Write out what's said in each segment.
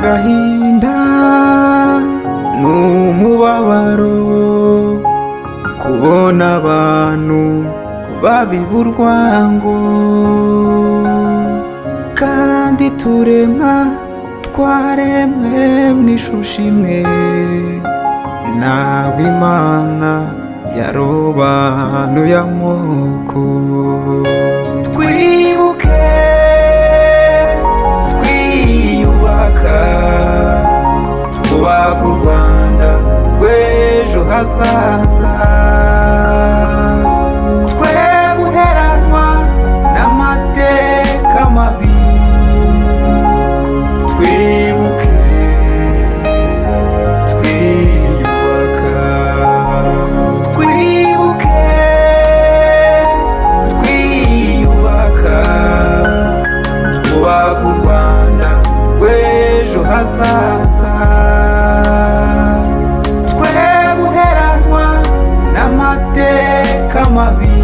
agahinda n'umubabaro kubona abantu babiba urwango, kandi twaremwe mw'ishusho imwe, ntabwo Imana yarobanuye amoko. Twibuke twiyubaka, twubaka u Rwanda rw'ejo hazaza, twe guheranwa n'amateka mabi. Twibuke twiyubaka, twibuke twiyubaka, twubaka u Rwanda rw'ejo hazaza, twe guheranwa n'amateka mabi.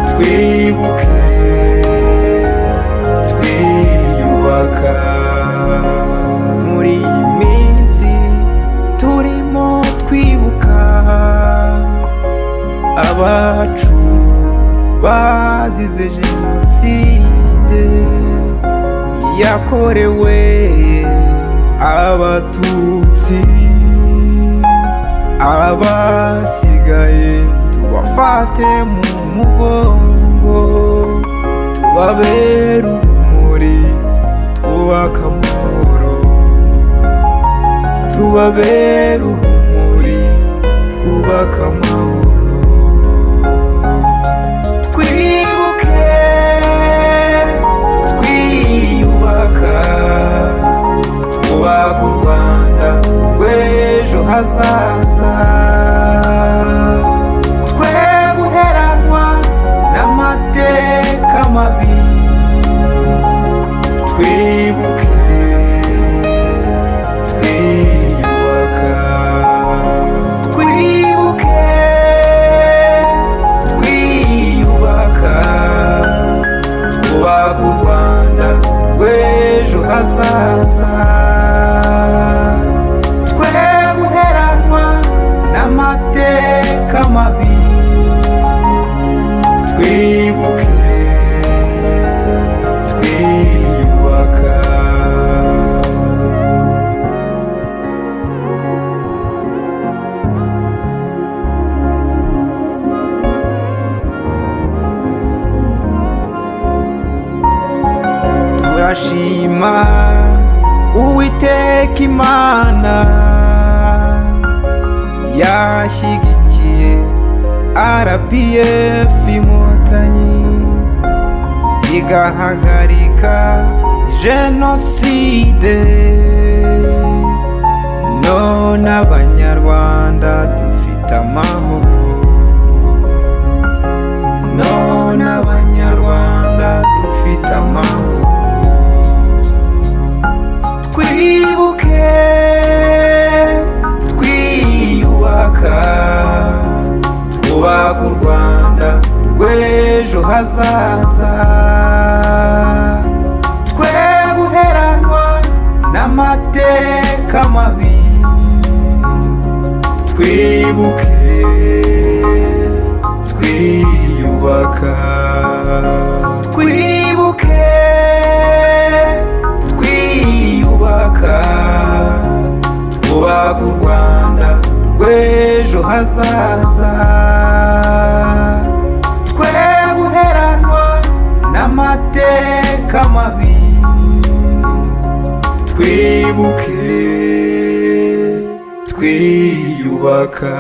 Twibuke twiyubaka. Muri iyi minsi turimo twibuka abacu bazize Jenoside yakorewe Abatutsi, abasigaye tubafate mu mugongo, tubabere urumuri, twubaka amahoro, tubabere urumuri, twubaka amahoro. Twibuke twiyubaka, twubaka u Rwanda rw'ejo hazaza, twe guheranwa n'amateka mabi. Twibuke twiyubaka, twibuke twiyubaka, twubaka u Rwanda rw'ejo hazaza, twe guheranwa n'amateka mabi. Twibuke twiyubaka. Turashima Uwiteka Imana yashyigikiye RPF Inkotanyi zigahagarika Jenoside, none Abanyarwanda dufite amahoro, none Abanyarwanda dufite amahoro. Twibuke twiyubaka, twubaka u Rwanda rw'ejo hazaza, twe guheranwa n'amateka mabi. Twibuke twiyubaka, twibuke twiyubaka, twubaka u Rwanda rw'ejo hazaza, twe guheranwa n'amateka mabi. Twibuke twiyubaka.